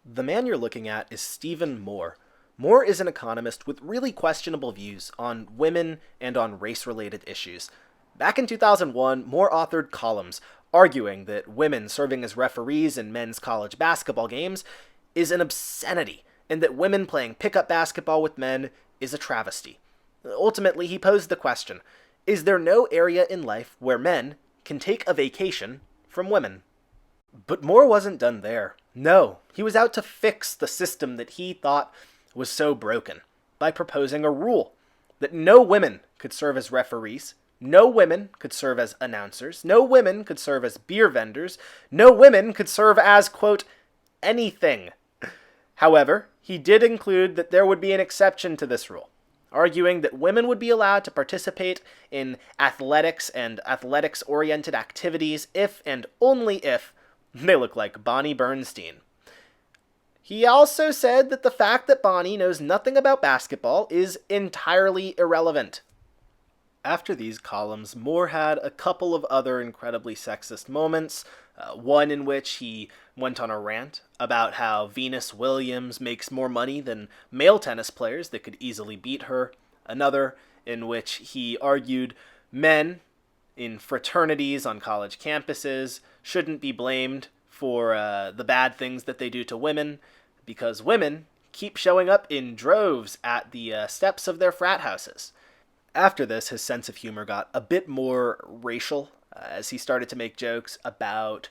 The man you're looking at is Stephen Moore. Moore is an economist with really questionable views on women and on race-related issues. Back in 2001, Moore authored columns arguing that women serving as referees in men's college basketball games is an obscenity, and that women playing pickup basketball with men is a travesty. Ultimately, he posed the question, is there no area in life where men can take a vacation from women? But Moore wasn't done there. No, he was out to fix the system that he thought was so broken by proposing a rule that no women could serve as referees, no women could serve as announcers, no women could serve as beer vendors, no women could serve as, quote, anything. However, he did include that there would be an exception to this rule, arguing that women would be allowed to participate in athletics and athletics-oriented activities if and only if they look like Bonnie Bernstein. He also said that the fact that Bonnie knows nothing about basketball is entirely irrelevant. After these columns, Moore had a couple of other incredibly sexist moments, one in which he went on a rant about how Venus Williams makes more money than male tennis players that could easily beat her, another in which he argued men in fraternities on college campuses shouldn't be blamed for the bad things that they do to women, because women keep showing up in droves at the steps of their frat houses. After this, his sense of humor got a bit more racial as he started to make jokes about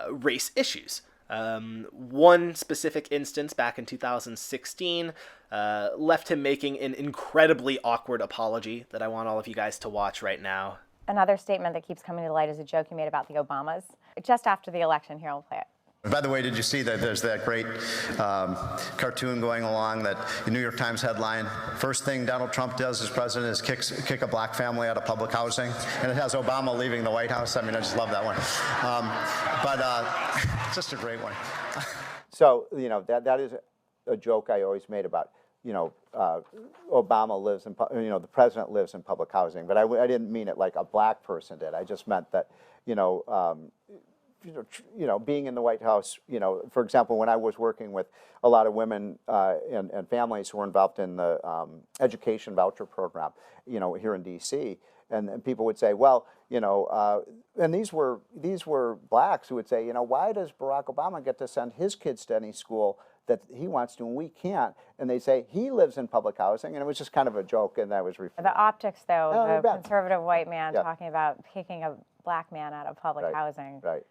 race issues. One specific instance back in 2016 left him making an incredibly awkward apology that I want all of you guys to watch right now. Another statement that keeps coming to light is a joke he made about the Obamas. Just after the election, here, I'll play it. By the way, did you see that there's that great cartoon going along, that the New York Times headline, first thing Donald Trump does as president is kick a black family out of public housing, and it has Obama leaving the White House. I mean, I just love that one. It's just a great one. So, that is a joke I always made about, Obama lives in, the president lives in public housing, but I didn't mean it like a black person did. I just meant that, being in the White House, for example, when I was working with a lot of women and families who were involved in the education voucher program, here in D.C., and people would say, well, and these were blacks who would say, why does Barack Obama get to send his kids to any school that he wants to and we can't? And they say he lives in public housing, and it was just kind of a joke, and that was the optics, though, oh, the conservative white man yeah. talking about kicking a black man out of public right. housing. Right.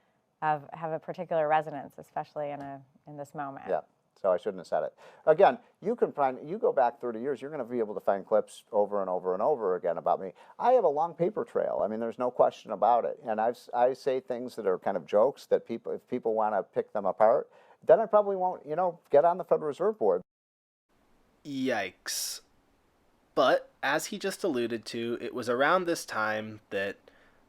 Have a particular resonance, especially in this moment. Yeah, so I shouldn't have said it. Again, you go back 30 years, you're going to be able to find clips over and over and over again about me. I have a long paper trail. I mean, there's no question about it. And I say things that are kind of jokes that if people want to pick them apart, then I probably won't, get on the Federal Reserve Board. Yikes. But, as he just alluded to, it was around this time that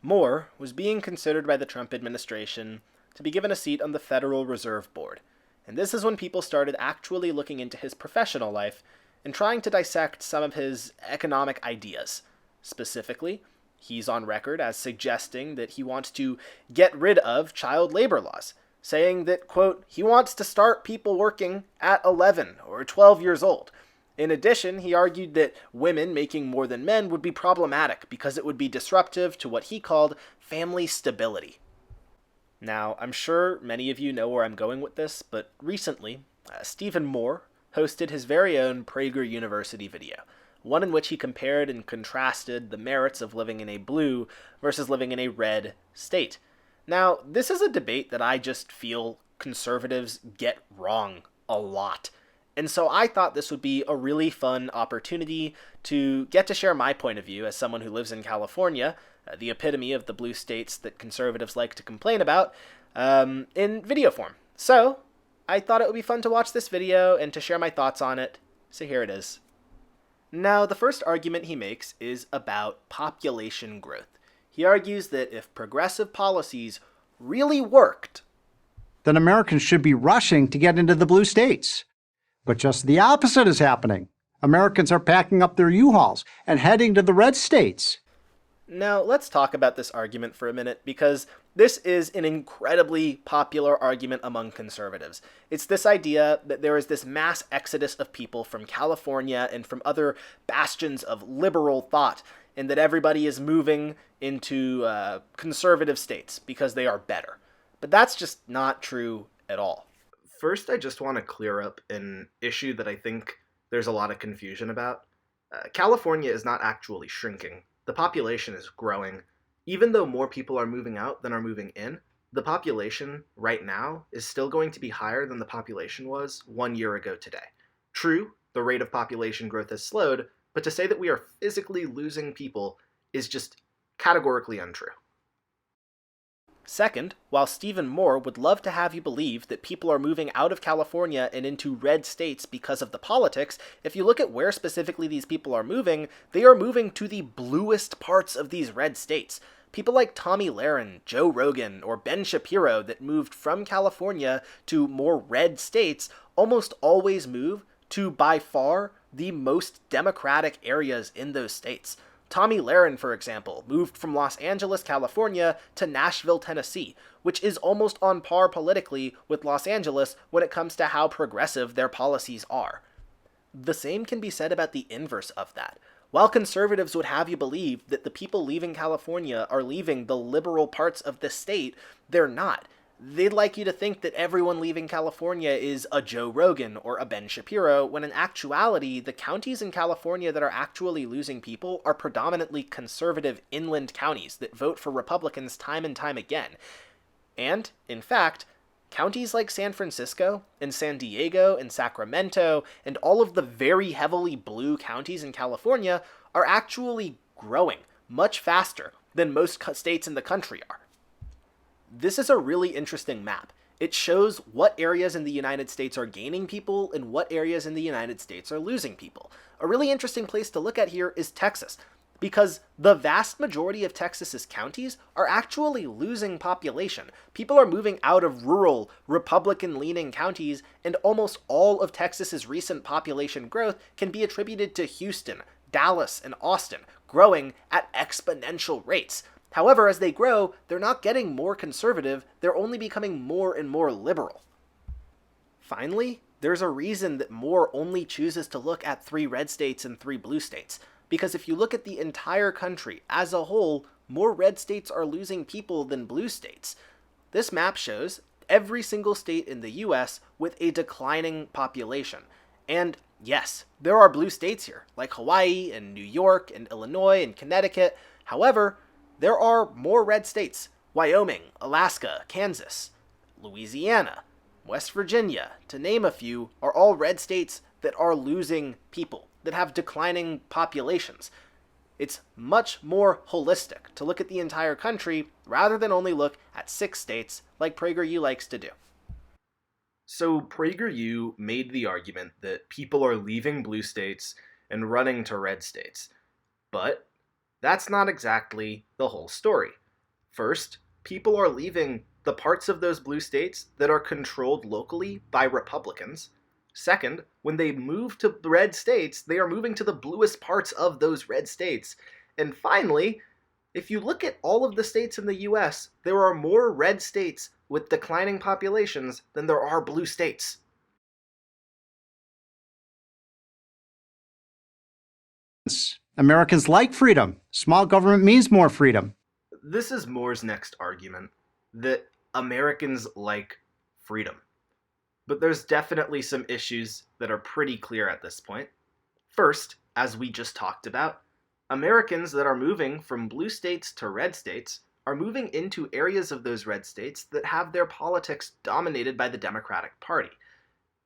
Moore was being considered by the Trump administration to be given a seat on the Federal Reserve Board, and this is when people started actually looking into his professional life and trying to dissect some of his economic ideas. Specifically, he's on record as suggesting that he wants to get rid of child labor laws, saying that, quote, he wants to start people working at 11 or 12 years old. In addition, he argued that women making more than men would be problematic because it would be disruptive to what he called family stability. Now, I'm sure many of you know where I'm going with this, but recently, Stephen Moore hosted his very own Prager University video, one in which he compared and contrasted the merits of living in a blue versus living in a red state. Now, this is a debate that I just feel conservatives get wrong a lot. And so I thought this would be a really fun opportunity to get to share my point of view as someone who lives in California, the epitome of the blue states that conservatives like to complain about, in video form. So I thought it would be fun to watch this video and to share my thoughts on it. So here it is. Now, the first argument he makes is about population growth. He argues that if progressive policies really worked, then Americans should be rushing to get into the blue states. But just the opposite is happening. Americans are packing up their U-Hauls and heading to the red states. Now, let's talk about this argument for a minute, because this is an incredibly popular argument among conservatives. It's this idea that there is this mass exodus of people from California and from other bastions of liberal thought, and that everybody is moving into conservative states because they are better. But that's just not true at all. First, I just want to clear up an issue that I think there's a lot of confusion about. California is not actually shrinking. The population is growing. Even though more people are moving out than are moving in, the population right now is still going to be higher than the population was 1 year ago today. True, the rate of population growth has slowed, but to say that we are physically losing people is just categorically untrue. Second, while Stephen Moore would love to have you believe that people are moving out of California and into red states because of the politics, if you look at where specifically these people are moving, they are moving to the bluest parts of these red states. People like Tomi Lahren, Joe Rogan, or Ben Shapiro that moved from California to more red states almost always move to, by far, the most democratic areas in those states. Tomi Lahren, for example, moved from Los Angeles, California to Nashville, Tennessee, which is almost on par politically with Los Angeles when it comes to how progressive their policies are. The same can be said about the inverse of that. While conservatives would have you believe that the people leaving California are leaving the liberal parts of the state, they're not. They'd like you to think that everyone leaving California is a Joe Rogan or a Ben Shapiro, when in actuality, the counties in California that are actually losing people are predominantly conservative inland counties that vote for Republicans time and time again. And, in fact, counties like San Francisco and San Diego and Sacramento and all of the very heavily blue counties in California are actually growing much faster than most states in the country are. This is a really interesting map. It shows what areas in the United States are gaining people and what areas in the United States are losing people. A really interesting place to look at here is Texas, because the vast majority of Texas's counties are actually losing population. People are moving out of rural, Republican-leaning counties, and almost all of Texas's recent population growth can be attributed to Houston, Dallas, and Austin, growing at exponential rates. However, as they grow, they're not getting more conservative, they're only becoming more and more liberal. Finally, there's a reason that Moore only chooses to look at 3 red states and 3 blue states, because if you look at the entire country as a whole, more red states are losing people than blue states. This map shows every single state in the US with a declining population. And yes, there are blue states here, like Hawaii and New York and Illinois and Connecticut. However, there are more red states: Wyoming, Alaska, Kansas, Louisiana, West Virginia, to name a few, are all red states that are losing people, that have declining populations. It's much more holistic to look at the entire country rather than only look at 6 states like PragerU likes to do. So PragerU made the argument that people are leaving blue states and running to red states. But that's not exactly the whole story. First, people are leaving the parts of those blue states that are controlled locally by Republicans. Second, when they move to red states, they are moving to the bluest parts of those red states. And finally, if you look at all of the states in the US, there are more red states with declining populations than there are blue states. Americans like freedom. Small government means more freedom. This is Moore's next argument, that Americans like freedom. But there's definitely some issues that are pretty clear at this point. First, as we just talked about, Americans that are moving from blue states to red states are moving into areas of those red states that have their politics dominated by the Democratic Party.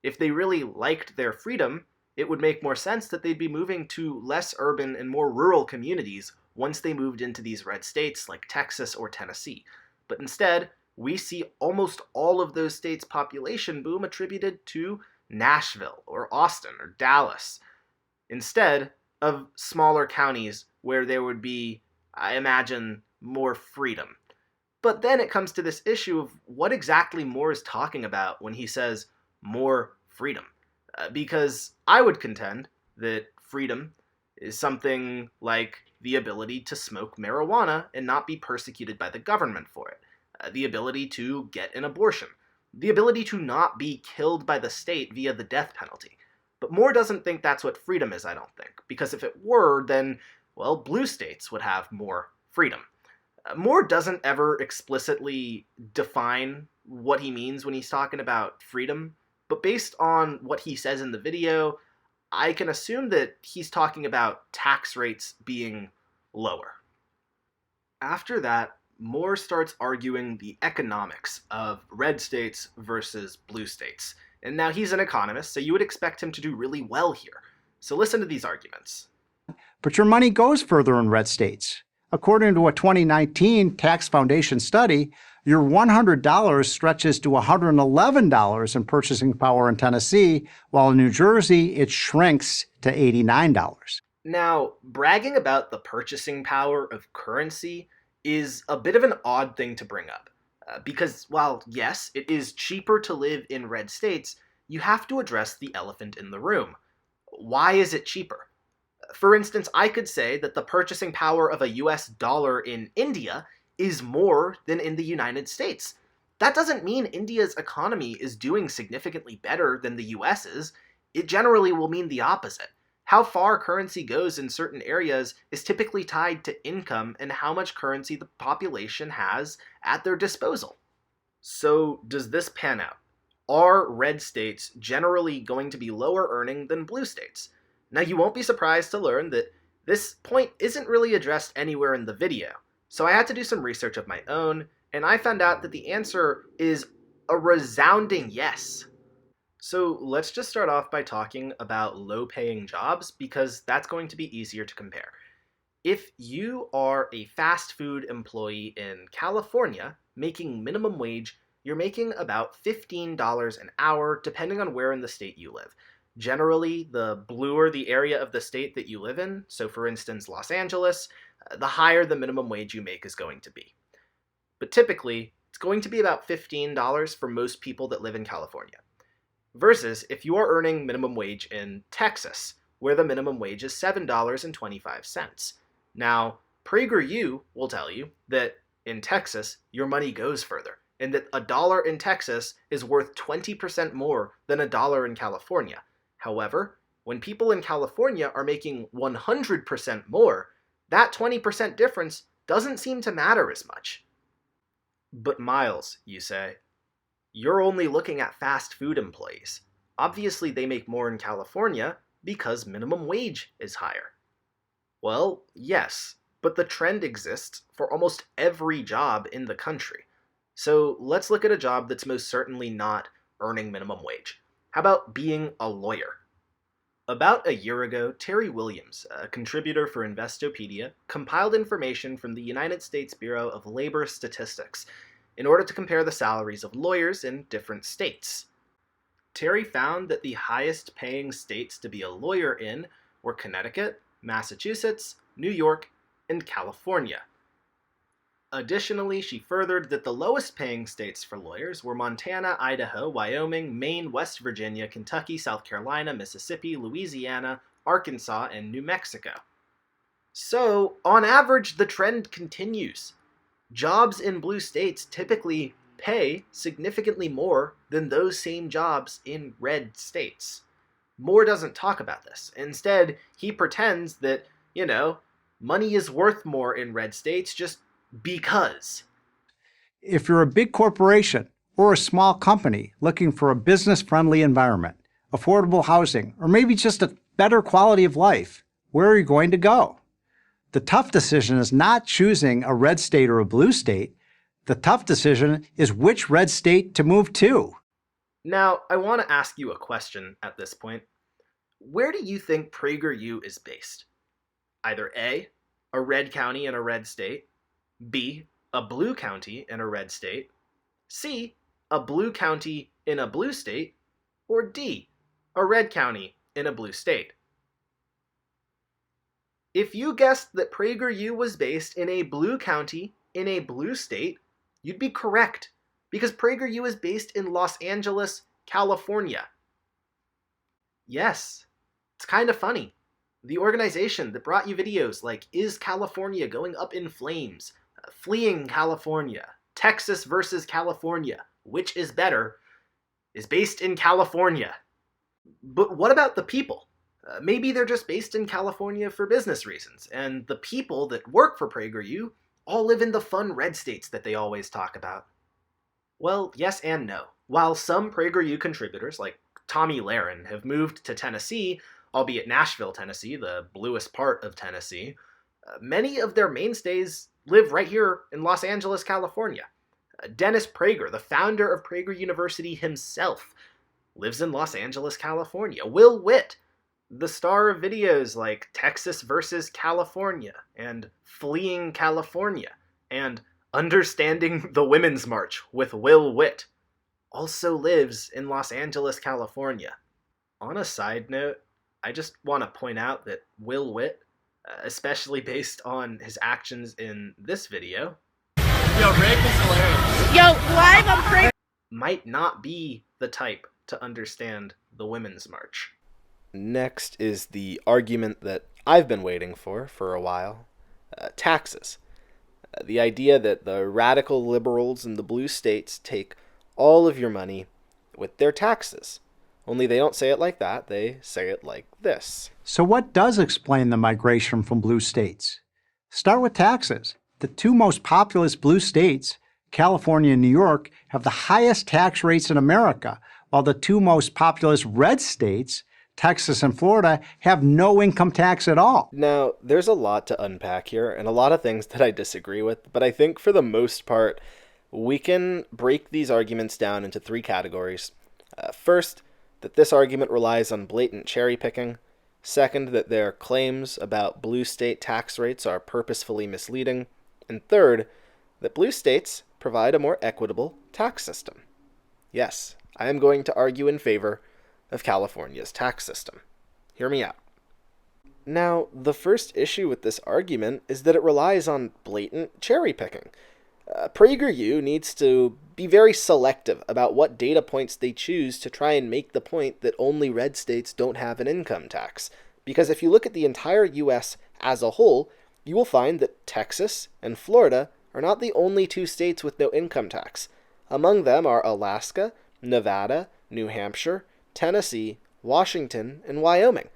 If they really liked their freedom, it would make more sense that they'd be moving to less urban and more rural communities once they moved into these red states like Texas or Tennessee. But instead, we see almost all of those states' population boom attributed to Nashville or Austin or Dallas, instead of smaller counties where there would be, I imagine, more freedom. But then it comes to this issue of what exactly Moore is talking about when he says more freedom. Because I would contend that freedom is something like the ability to smoke marijuana and not be persecuted by the government for it, the ability to get an abortion, the ability to not be killed by the state via the death penalty. But Moore doesn't think that's what freedom is, I don't think, because if it were, then, well, blue states would have more freedom. Moore doesn't ever explicitly define what he means when he's talking about freedom, but based on what he says in the video, I can assume that he's talking about tax rates being lower. After that, Moore starts arguing the economics of red states versus blue states. And now he's an economist, so you would expect him to do really well here. So listen to these arguments. But your money goes further in red states. According to a 2019 Tax Foundation study, your $100 stretches to $111 in purchasing power in Tennessee, while in New Jersey it shrinks to $89. Now, bragging about the purchasing power of currency is a bit of an odd thing to bring up. Because while, yes, it is cheaper to live in red states, you have to address the elephant in the room. Why is it cheaper? For instance, I could say that the purchasing power of a US dollar in India is more than in the United States. That doesn't mean India's economy is doing significantly better than the US's. It generally will mean the opposite. How far currency goes in certain areas is typically tied to income and how much currency the population has at their disposal. So, does this pan out? Are red states generally going to be lower earning than blue states? Now, you won't be surprised to learn that this point isn't really addressed anywhere in the video. So I had to do some research of my own, and I found out that the answer is a resounding yes. So let's just start off by talking about low-paying jobs, because that's going to be easier to compare. If you are a fast food employee in California making minimum wage, you're making about $15 an hour, depending on where in the state you live. Generally, the bluer the area of the state that you live in, so for instance Los Angeles, the higher the minimum wage you make is going to be. But typically, it's going to be about $15 for most people that live in California. Versus if you are earning minimum wage in Texas, where the minimum wage is $7.25. Now, PragerU will tell you that in Texas, your money goes further, and that $1 in Texas is worth 20% more than $1 in California. However, when people in California are making 100% more, that 20% difference doesn't seem to matter as much. But Miles, you say, you're only looking at fast food employees. Obviously they make more in California because minimum wage is higher. Well, yes, but the trend exists for almost every job in the country. So let's look at a job that's most certainly not earning minimum wage. How about being a lawyer? About a year ago, Terry Williams, a contributor for Investopedia, compiled information from the United States Bureau of Labor Statistics in order to compare the salaries of lawyers in different states. Terry found that the highest paying states to be a lawyer in were Connecticut, Massachusetts, New York, and California. Additionally, she furthered that the lowest paying states for lawyers were Montana, Idaho, Wyoming, Maine, West Virginia, Kentucky, South Carolina, Mississippi, Louisiana, Arkansas, and New Mexico. So, on average, the trend continues. Jobs in blue states typically pay significantly more than those same jobs in red states. Moore doesn't talk about this. Instead, he pretends that, money is worth more in red states just because. If you're a big corporation or a small company looking for a business-friendly environment, affordable housing, or maybe just a better quality of life, where are you going to go? The tough decision is not choosing a red state or a blue state. The tough decision is which red state to move to. Now, I want to ask you a question at this point. Where do you think PragerU is based? Either A, a red county in a red state, B, a blue county in a red state, C, a blue county in a blue state, or D, a red county in a blue state. If you guessed that PragerU was based in a blue county in a blue state, you'd be correct, because PragerU is based in Los Angeles, California. Yes, it's kind of funny. The organization that brought you videos like Is California Going Up in Flames? Fleeing California, Texas versus California, which is better, is based in California. But what about the people? Maybe they're just based in California for business reasons, and the people that work for PragerU all live in the fun red states that they always talk about. Well, yes and no. While some PragerU contributors, like Tommy Lahren, have moved to Tennessee, albeit Nashville, Tennessee, the bluest part of Tennessee, many of their mainstays live right here in Los Angeles, California. Dennis Prager, the founder of Prager University himself, lives in Los Angeles, California. Will Witt, the star of videos like Texas versus California and Fleeing California and Understanding the Women's March with Will Witt, also lives in Los Angeles, California. On a side note, I just want to point out that Will Witt, especially based on his actions in this video, Yo, Rick is hilarious. Yo, live on Prager. might not be the type to understand the Women's March. Next is the argument that I've been waiting for a while, taxes. The idea that the radical liberals in the blue states take all of your money with their taxes. Only they don't say it like that, they say it like this. So what does explain the migration from blue states? Start with taxes. The two most populous blue states, California and New York, have the highest tax rates in America, while the two most populous red states, Texas and Florida, have no income tax at all. Now, there's a lot to unpack here, and a lot of things that I disagree with, but I think for the most part, we can break these arguments down into three categories. First, that this argument relies on blatant cherry picking. Second, that their claims about blue state tax rates are purposefully misleading. And third, that blue states provide a more equitable tax system. Yes, I am going to argue in favor of California's tax system. Hear me out. Now, the first issue with this argument is that it relies on blatant cherry picking. PragerU needs to be very selective about what data points they choose to try and make the point that only red states don't have an income tax. Because if you look at the entire U.S. as a whole, you will find that Texas and Florida are not the only two states with no income tax. Among them are Alaska, Nevada, New Hampshire, Tennessee, Washington, and Wyoming.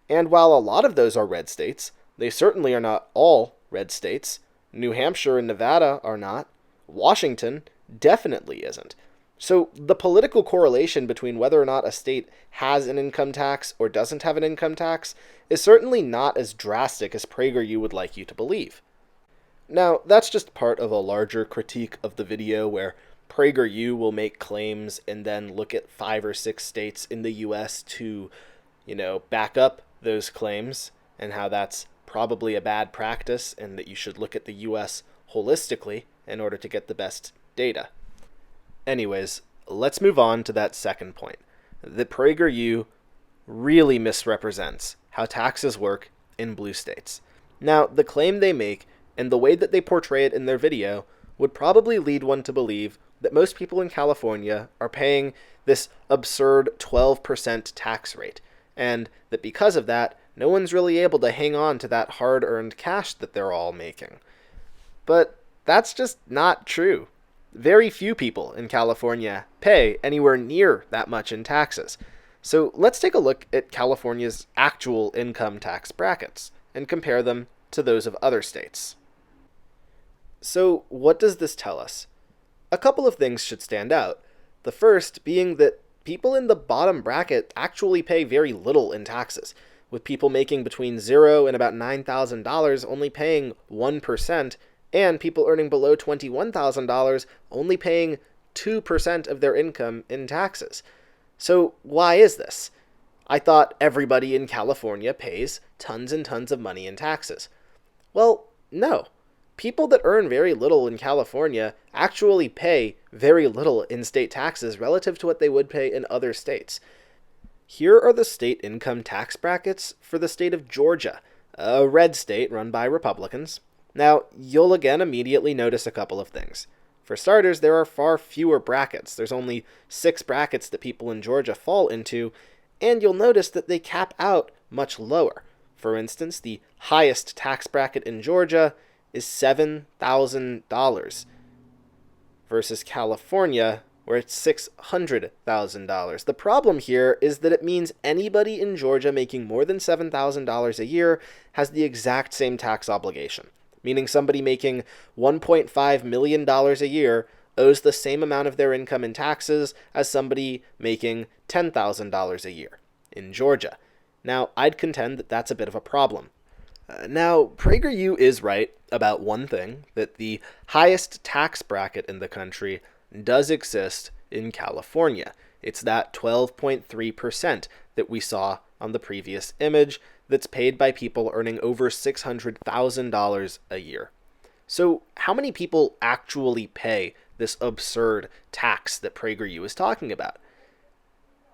And while a lot of those are red states, they certainly are not all red states. New Hampshire and Nevada are not. Washington definitely isn't. So the political correlation between whether or not a state has an income tax or doesn't have an income tax is certainly not as drastic as PragerU would like you to believe. Now, that's just part of a larger critique of the video where PragerU will make claims and then look at 5 or 6 states in the US to, back up those claims, and how that's probably a bad practice and that you should look at the US holistically in order to get the best data. Anyways, let's move on to that second point, that PragerU really misrepresents how taxes work in blue states. Now, the claim they make and the way that they portray it in their video would probably lead one to believe that most people in California are paying this absurd 12% tax rate, and that because of that, no one's really able to hang on to that hard-earned cash that they're all making. But that's just not true. Very few people in California pay anywhere near that much in taxes. So let's take a look at California's actual income tax brackets and compare them to those of other states. So what does this tell us? A couple of things should stand out. The first being that people in the bottom bracket actually pay very little in taxes, with people making between $0 and about $9,000 only paying 1%, and people earning below $21,000 only paying 2% of their income in taxes. So why is this? I thought everybody in California pays tons and tons of money in taxes. Well, no. People that earn very little in California actually pay very little in state taxes relative to what they would pay in other states. Here are the state income tax brackets for the state of Georgia, a red state run by Republicans. Now, you'll again immediately notice a couple of things. For starters, there are far fewer brackets. There's only 6 brackets that people in Georgia fall into, and you'll notice that they cap out much lower. For instance, the highest tax bracket in Georgia is $7,000 versus California, where it's $600,000. The problem here is that it means anybody in Georgia making more than $7,000 a year has the exact same tax obligation, meaning somebody making $1.5 million a year owes the same amount of their income in taxes as somebody making $10,000 a year in Georgia. Now, I'd contend that that's a bit of a problem. Now, PragerU is right about one thing, that the highest tax bracket in the country does exist in California. It's that 12.3% that we saw on the previous image that's paid by people earning over $600,000 a year. So how many people actually pay this absurd tax that PragerU is talking about?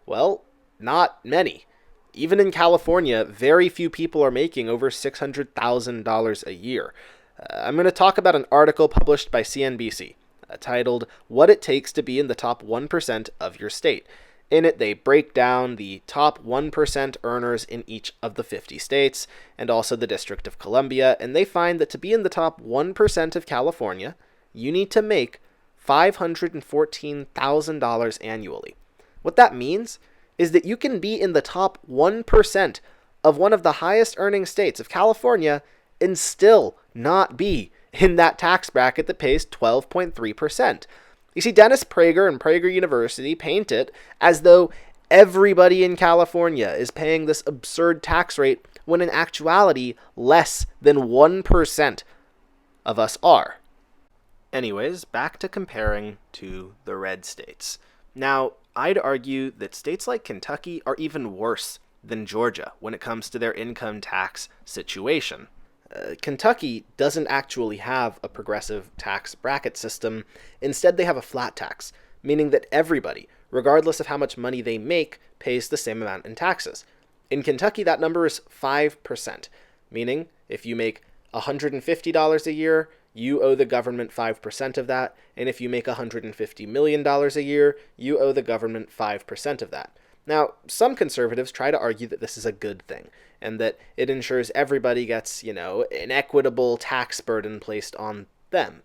Well, not many. Even in California, very few people are making over $600,000 a year. I'm going to talk about an article published by CNBC titled, "What It Takes to Be in the Top 1% of Your State." In it, they break down the top 1% earners in each of the 50 states and also the District of Columbia, and they find that to be in the top 1% of California, you need to make $514,000 annually. What that means is that you can be in the top 1% of one of the highest earning states of California and still not be in that tax bracket that pays 12.3%. You see, Dennis Prager and Prager University paint it as though everybody in California is paying this absurd tax rate when in actuality less than 1% of us are. Anyways, back to comparing to the red states. Now, I'd argue that states like Kentucky are even worse than Georgia when it comes to their income tax situation. Kentucky doesn't actually have a progressive tax bracket system. Instead, they have a flat tax, meaning that everybody, regardless of how much money they make, pays the same amount in taxes. In Kentucky, that number is 5%, meaning if you make $150 a year, you owe the government 5% of that, and if you make $150 million a year, you owe the government 5% of that. Now, some conservatives try to argue that this is a good thing, and that it ensures everybody gets, an equitable tax burden placed on them.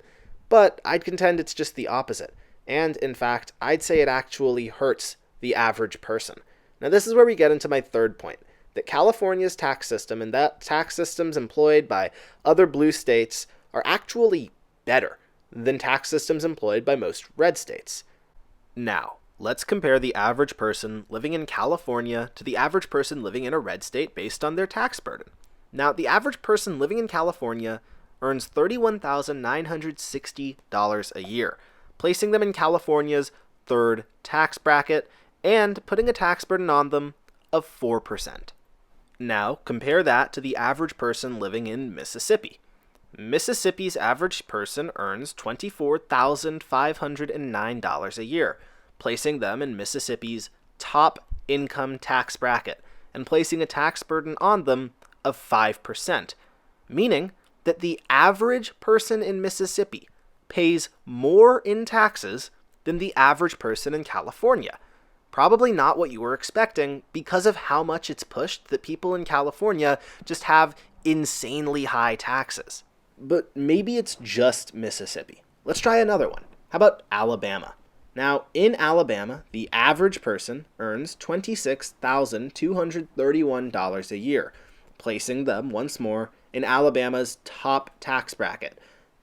But I'd contend it's just the opposite. And, in fact, I'd say it actually hurts the average person. Now, this is where we get into my third point, that California's tax system and that tax systems employed by other blue states are actually better than tax systems employed by most red states. Now, let's compare the average person living in California to the average person living in a red state based on their tax burden. Now, the average person living in California earns $31,960 a year, placing them in California's third tax bracket and putting a tax burden on them of 4%. Now, compare that to the average person living in Mississippi. Mississippi's average person earns $24,509 a year, placing them in Mississippi's top income tax bracket and placing a tax burden on them of 5%, meaning that the average person in Mississippi pays more in taxes than the average person in California. Probably not what you were expecting because of how much it's pushed that people in California just have insanely high taxes. But maybe it's just Mississippi. Let's try another one. How about Alabama? Now, in Alabama, the average person earns $26,231 a year, placing them once more in Alabama's top tax bracket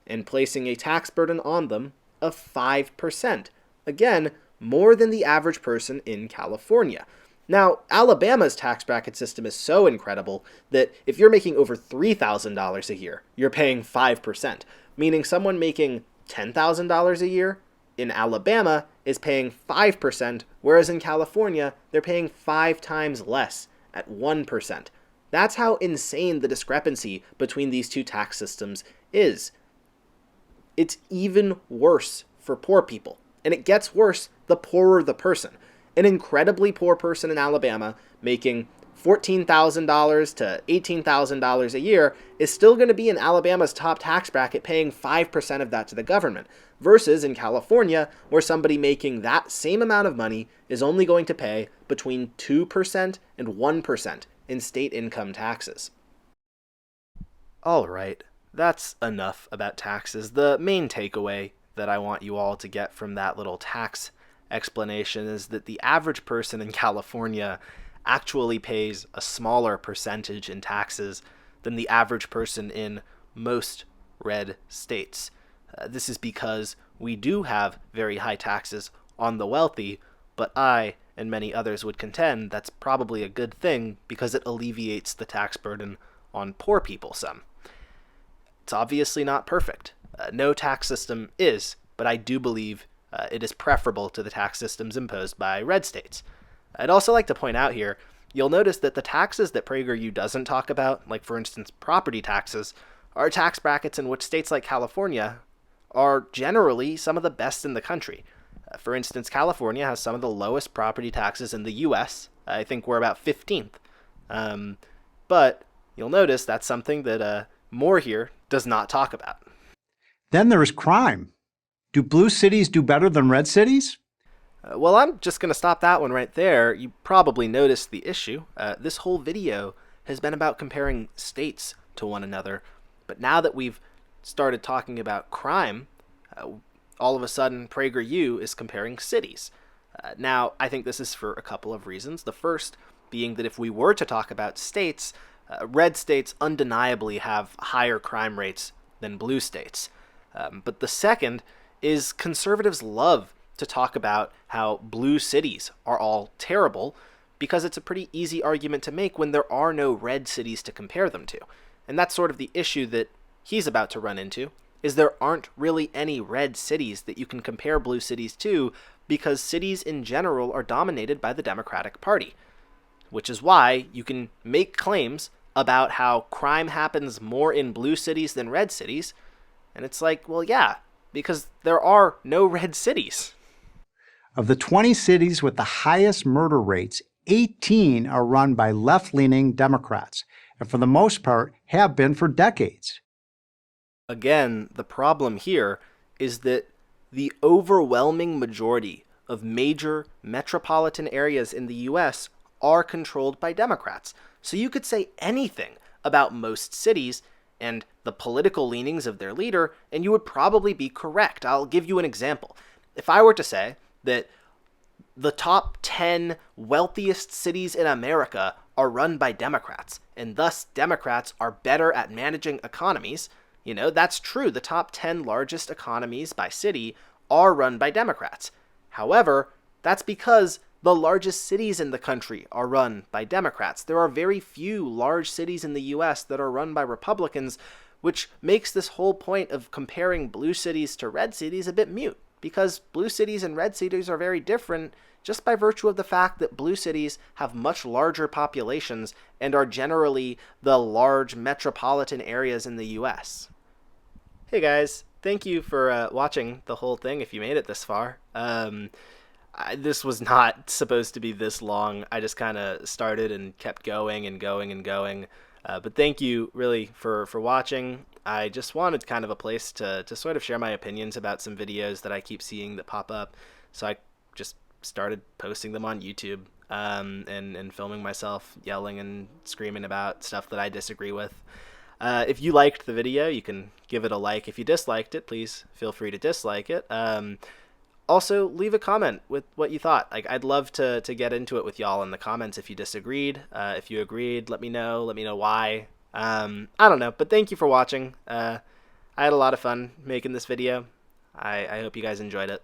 and placing a tax burden on them of 5%. Again, more than the average person in California. Now, Alabama's tax bracket system is so incredible that if you're making over $3,000 a year, you're paying 5%, meaning someone making $10,000 a year in Alabama is paying 5%, whereas in California, they're paying 5 times less at 1%. That's how insane the discrepancy between these two tax systems is. It's even worse for poor people, and it gets worse the poorer the person. An incredibly poor person in Alabama making $14,000 to $18,000 a year is still going to be in Alabama's top tax bracket paying 5% of that to the government, versus in California, where somebody making that same amount of money is only going to pay between 2% and 1% in state income taxes. All right, that's enough about taxes. The main takeaway that I want you all to get from that little tax explanation is that the average person in California actually pays a smaller percentage in taxes than the average person in most red states. This is because we do have very high taxes on the wealthy, but I and many others would contend that's probably a good thing because it alleviates the tax burden on poor people some. It's obviously not perfect. No tax system is, but I do believe it is preferable to the tax systems imposed by red states. I'd also like to point out here, you'll notice that the taxes that PragerU doesn't talk about, like for instance property taxes, are tax brackets in which states like California are generally some of the best in the country. For instance, California has some of the lowest property taxes in the US. I think we're about 15th. But you'll notice that's something that Moore here does not talk about. Then there is crime. Do blue cities do better than red cities? Well, I'm just going to stop that one right there. You probably noticed the issue. This whole video has been about comparing states to one another. But now that we've started talking about crime, all of a sudden PragerU is comparing cities. Now, I think this is for a couple of reasons. The first being that if we were to talk about states, red states undeniably have higher crime rates than blue states. But the second is conservatives love to talk about how blue cities are all terrible because it's a pretty easy argument to make when there are no red cities to compare them to. And that's sort of the issue that he's about to run into, is there aren't really any red cities that you can compare blue cities to because cities in general are dominated by the Democratic Party. Which is why you can make claims about how crime happens more in blue cities than red cities, and it's like, well, yeah, because there are no red cities. Of the 20 cities with the highest murder rates, 18 are run by left-leaning Democrats, and for the most part have been for decades. Again, the problem here is that the overwhelming majority of major metropolitan areas in the US are controlled by Democrats. So you could say anything about most cities and the political leanings of their leader, and you would probably be correct. I'll give you an example. If I were to say that the top 10 wealthiest cities in America are run by Democrats, and thus Democrats are better at managing economies, that's true. The top 10 largest economies by city are run by Democrats. However, that's because the largest cities in the country are run by Democrats. There are very few large cities in the US that are run by Republicans, which makes this whole point of comparing blue cities to red cities a bit mute, because blue cities and red cities are very different just by virtue of the fact that blue cities have much larger populations and are generally the large metropolitan areas in the US. Hey guys, thank you for watching the whole thing if you made it this far. This was not supposed to be this long. I just kind of started and kept going and going and going. But thank you really for watching. I just wanted kind of a place to sort of share my opinions about some videos that I keep seeing that pop up. So I just started posting them on YouTube and filming myself yelling and screaming about stuff that I disagree with. If you liked the video, you can give it a like. If you disliked it, please feel free to dislike it. Also, leave a comment with what you thought. I'd love to get into it with y'all in the comments if you disagreed. If you agreed, let me know why. I don't know, but thank you for watching. I had a lot of fun making this video. I hope you guys enjoyed it.